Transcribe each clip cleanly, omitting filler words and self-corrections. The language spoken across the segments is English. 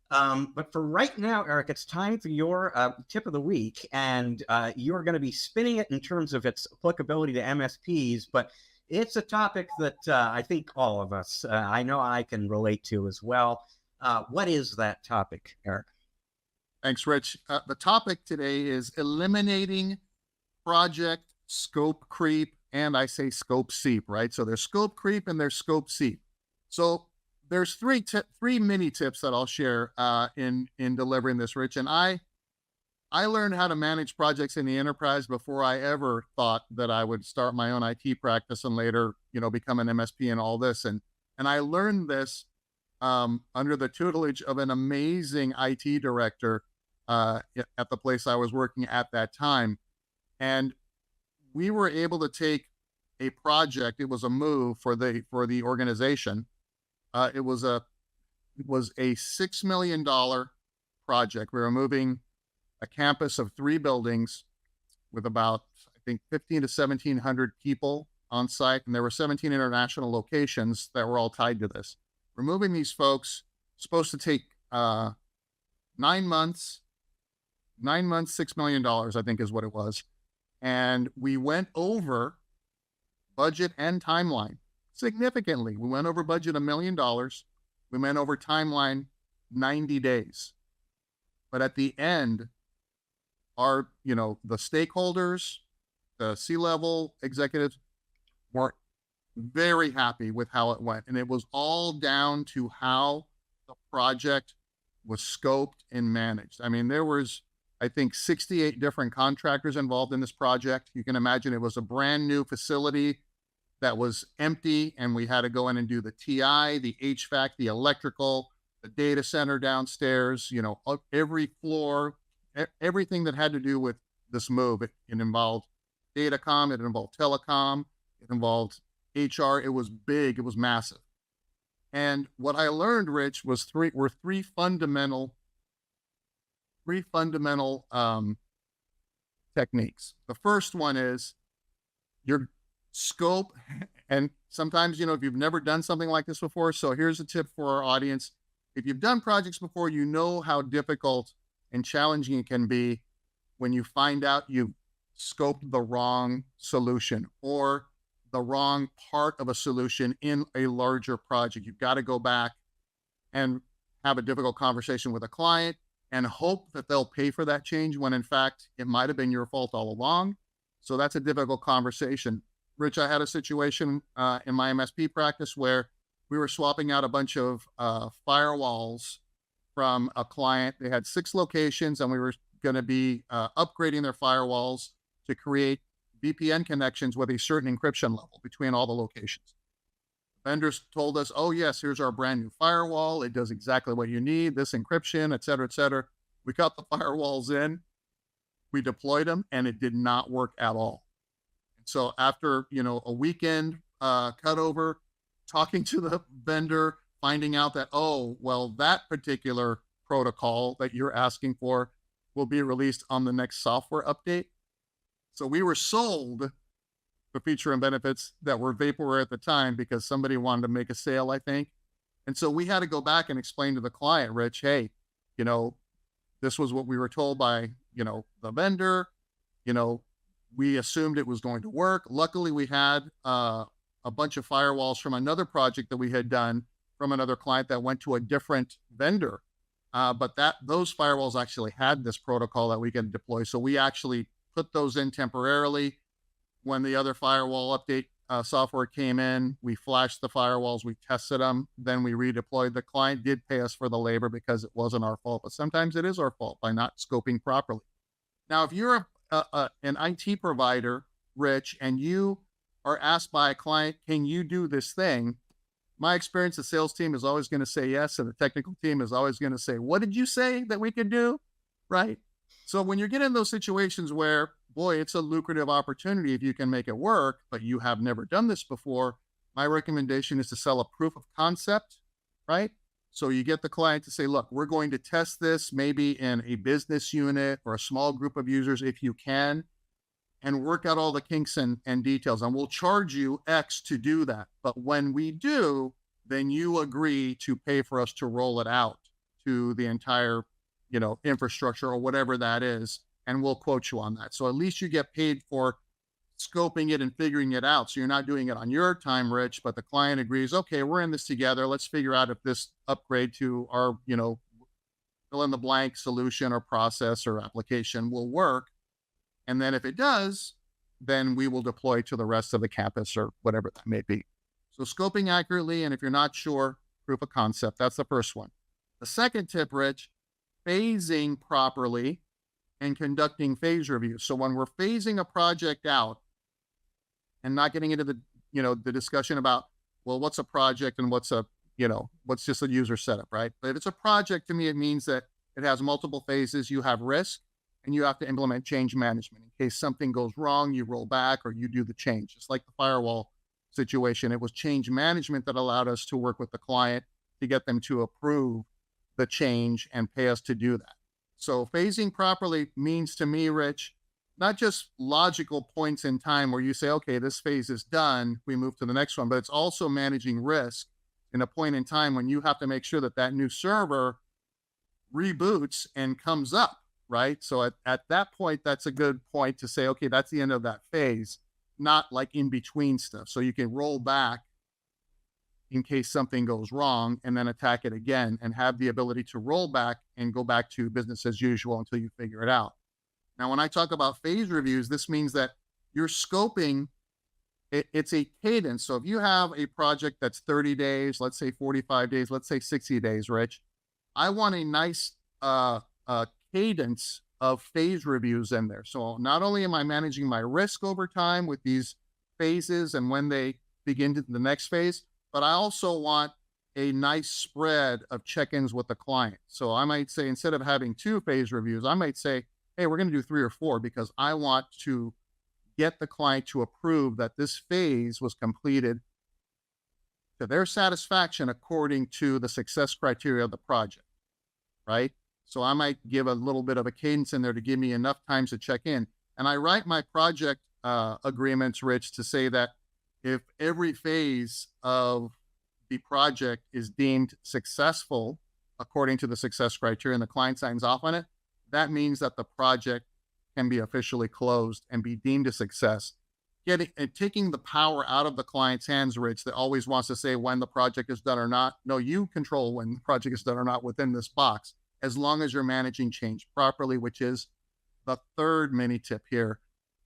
But for right now, Eric, it's time for your tip of the week, and you're going to be spinning it in terms of its applicability to MSPs. But it's a topic that I think all of us, I know I can relate to as well. What is that topic, Eric? Thanks, Rich. The topic today is eliminating project scope creep, and I say scope seep, right? So there's scope creep and there's scope seep. So there's three mini tips that I'll share in delivering this, Rich. And I learned how to manage projects in the enterprise before I ever thought that I would start my own IT practice and later, become an MSP and all this. And I learned this under the tutelage of an amazing IT director at the place I was working at that time. And we were able to take a project. It was a move for the organization. It was a $6 million project. We were moving a campus of 3 buildings with about, I think, 15 to 1,700 people on site, and there were 17 international locations that were all tied to this. Removing these folks supposed to take 9 months, $6 million, I think is what it was. And we went over budget and timeline significantly. We went over budget $1 million. We went over timeline 90 days. But at the end, the stakeholders, the C-level executives were very happy with how it went. And it was all down to how the project was scoped and managed. I mean, there was, I think, 68 different contractors involved in this project. You can imagine it was a brand new facility that was empty, and we had to go in and do the TI, the HVAC, the electrical, the data center downstairs, every floor, everything that had to do with this move. It involved datacom, it involved telecom, it involved HR. It was big, it was massive. And what I learned, Rich, was three fundamental techniques. The first one is your scope. And sometimes, if you've never done something like this before, so here's a tip for our audience. If you've done projects before, you know how difficult and challenging it can be when you find out you've scoped the wrong solution or the wrong part of a solution in a larger project. You've got to go back and have a difficult conversation with a client and hope that they'll pay for that change when in fact it might have been your fault all along. So that's a difficult conversation. Rich, I had a situation in my MSP practice where we were swapping out a bunch of firewalls from a client. They had 6 locations, and we were going to be upgrading their firewalls to create VPN connections with a certain encryption level between all the locations. Vendors told us, oh, yes, here's our brand new firewall. It does exactly what you need, this encryption, et cetera, et cetera. We got the firewalls in, we deployed them, and it did not work at all. So after, a weekend cutover, talking to the vendor, finding out that, oh, well, that particular protocol that you're asking for will be released on the next software update. So we were sold the feature and benefits that were vaporware at the time because somebody wanted to make a sale, I think. And so we had to go back and explain to the client, Rich, hey, this was what we were told by, the vendor. We assumed it was going to work. Luckily, we had a bunch of firewalls from another project that we had done from another client that went to a different vendor. But those firewalls actually had this protocol that we could deploy. So we actually put those in temporarily. When the other firewall update software came in, we flashed the firewalls, we tested them, then we redeployed. The client did pay us for the labor because it wasn't our fault, but sometimes it is our fault by not scoping properly. Now, if you're an IT provider, Rich, and you are asked by a client, can you do this thing? My experience, the sales team is always going to say yes, and the technical team is always going to say, what did you say that we could do? Right? So when you're getting those situations where, boy, it's a lucrative opportunity if you can make it work, but you have never done this before, my recommendation is to sell a proof of concept, right? So you get the client to say, look, we're going to test this maybe in a business unit or a small group of users if you can, and work out all the kinks and details. And we'll charge you X to do that. But when we do, then you agree to pay for us to roll it out to the entire, infrastructure or whatever that is, and we'll quote you on that. So at least you get paid for scoping it and figuring it out. So you're not doing it on your time, Rich, but the client agrees, okay, we're in this together. Let's figure out if this upgrade to our, fill in the blank solution or process or application will work. And then if it does, then we will deploy to the rest of the campus or whatever that may be. So scoping accurately, and if you're not sure, proof of concept. That's the first one. The second tip, Rich, phasing properly and conducting phase reviews. So when we're phasing a project out and not getting into the discussion about, well, what's a project and what's just a user setup, right? But if it's a project, to me, it means that it has multiple phases. You have risk and you have to implement change management. In case something goes wrong, you roll back or you do the change. Just like the firewall situation, it was change management that allowed us to work with the client to get them to approve the change and pay us to do that. So phasing properly means to me, Rich, not just logical points in time where you say, okay, this phase is done, we move to the next one, but it's also managing risk in a point in time when you have to make sure that that new server reboots and comes up, right? So at that point, that's a good point to say, okay, that's the end of that phase, not like in between stuff. So you can roll back in case something goes wrong and then attack it again and have the ability to roll back and go back to business as usual until you figure it out. Now, when I talk about phase reviews, this means that you're scoping, it's a cadence. So if you have a project that's 30 days, let's say 45 days, let's say 60 days, Rich, I want a nice cadence of phase reviews in there. So not only am I managing my risk over time with these phases and when they begin to the next phase, but I also want a nice spread of check-ins with the client. So I might say, instead of having 2 phase reviews, I might say, hey, we're going to do 3 or 4 because I want to get the client to approve that this phase was completed to their satisfaction according to the success criteria of the project, right? So I might give a little bit of a cadence in there to give me enough times to check in. And I write my project agreements, Rich, to say that if every phase of the project is deemed successful according to the success criteria and the client signs off on it, that means that the project can be officially closed and be deemed a success. Taking the power out of the client's hands, Rich, that always wants to say when the project is done or not. No, you control when the project is done or not within this box, as long as you're managing change properly, which is the third mini tip here.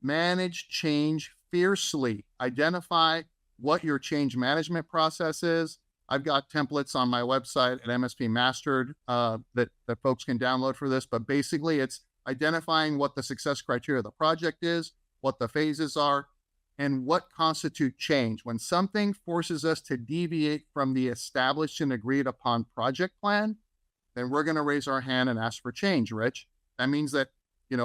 Manage change fiercely. Identify what your change management process is. I've got templates on my website at MSP Mastered that folks can download for this, but basically it's identifying what the success criteria of the project is, what the phases are, and what constitute change. When something forces us to deviate from the established and agreed upon project plan, then we're going to raise our hand and ask for change, Rich. That means that,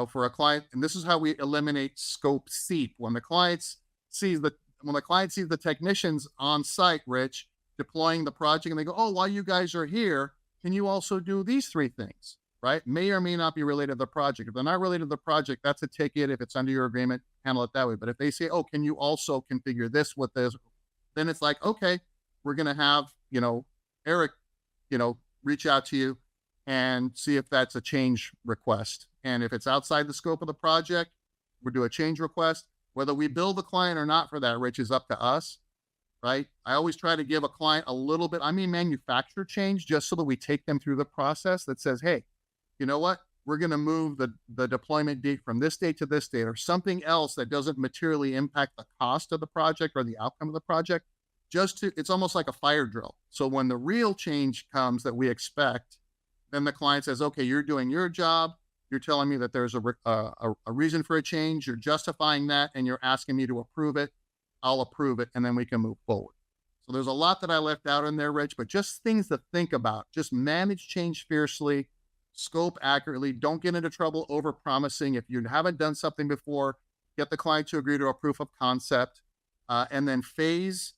for a client, and this is how we eliminate scope seep. When the client sees the technicians on site, Rich, deploying the project, and they go, oh, while you guys are here, can you also do these 3 things, right? May or may not be related to the project. If they're not related to the project, that's a ticket. If it's under your agreement, handle it that way. But if they say, oh, can you also configure this with this? Then it's like, okay, we're going to have, Eric, reach out to you and see if that's a change request. And if it's outside the scope of the project, we'll do a change request. Whether we bill the client or not for that, Rich, is up to us, right? I always try to give a client a little bit, manufacturer change, just so that we take them through the process that says, hey, you know what? We're going to move the deployment date from this date to this date, or something else that doesn't materially impact the cost of the project or the outcome of the project. It's almost like a fire drill. So when the real change comes that we expect, then the client says, okay, you're doing your job. You're telling me that there's a reason for a change. You're justifying that, and you're asking me to approve it. I'll approve it, and then we can move forward. So there's a lot that I left out in there, Rich, but just things to think about. Just manage change fiercely, scope accurately. Don't get into trouble over promising. If you haven't done something before, get the client to agree to a proof of concept, and then phase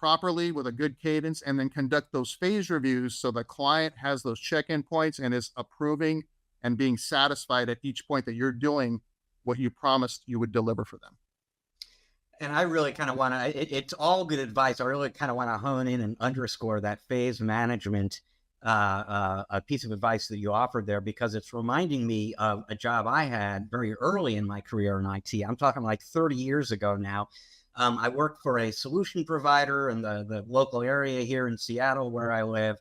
properly with a good cadence, and then conduct those phase reviews so the client has those check-in points and is approving and being satisfied at each point that you're doing what you promised you would deliver for them. And I really kind of want to, it's all good advice. I really kind of want to hone in and underscore that phase management a piece of advice that you offered there, because it's reminding me of a job I had very early in my career in IT. I'm talking like 30 years ago now. I worked for a solution provider in the local area here in Seattle where I live.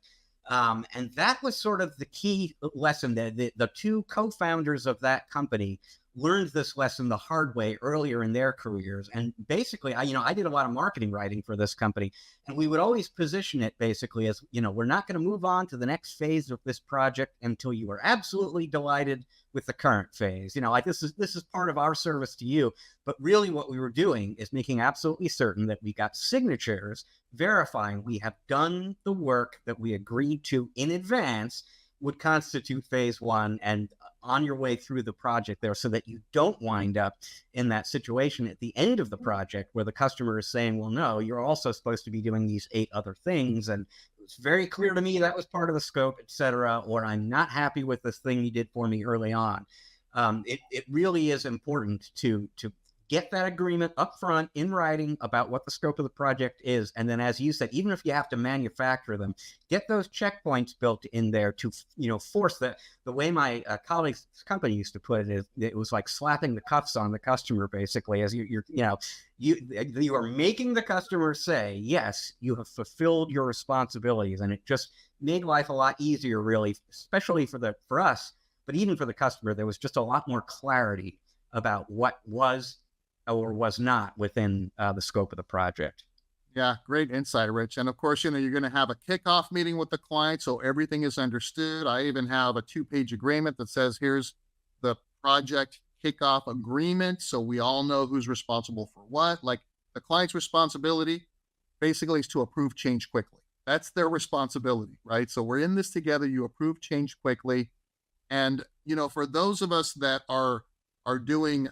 And that was sort of the key lesson that the two co-founders of that company learned this lesson the hard way earlier in their careers. And basically, I did a lot of marketing writing for this company, and we would always position it basically as, we're not going to move on to the next phase of this project until you are absolutely delighted with the current phase. Like this is part of our service to you. But really what we were doing is making absolutely certain that we got signatures verifying we have done the work that we agreed to in advance would constitute phase one, and on your way through the project there, so that you don't wind up in that situation at the end of the project where the customer is saying, well, no, you're also supposed to be doing these 8 other things. And it's very clear to me that was part of the scope, et cetera, or I'm not happy with this thing you did for me early on. It really is important to get that agreement up front in writing about what the scope of the project is. And then, as you said, even if you have to manufacture them, get those checkpoints built in there to, force the way my colleague's company used to put it, is it was like slapping the cuffs on the customer, basically, as you are making the customer say, yes, you have fulfilled your responsibilities. And it just made life a lot easier, really, especially for us, but even for the customer. There was just a lot more clarity about what was or was not within the scope of the project. Yeah, great insight, Rich. And of course, you're going to have a kickoff meeting with the client, so everything is understood. I even have a 2-page agreement that says, here's the project kickoff agreement, so we all know who's responsible for what. Like, the client's responsibility basically is to approve change quickly. That's their responsibility, right? So we're in this together. You approve change quickly. And, for those of us that are doing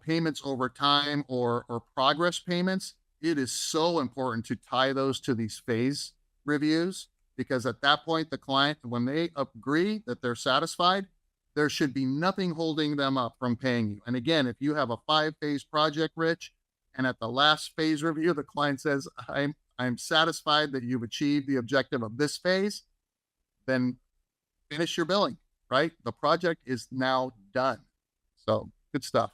payments over time or progress payments, it is so important to tie those to these phase reviews, because at that point, the client, when they agree that they're satisfied, there should be nothing holding them up from paying you. And again, if you have a 5-phase project, Rich, and at the last phase review, the client says, I'm satisfied that you've achieved the objective of this phase, then finish your billing, right? The project is now done. So good stuff.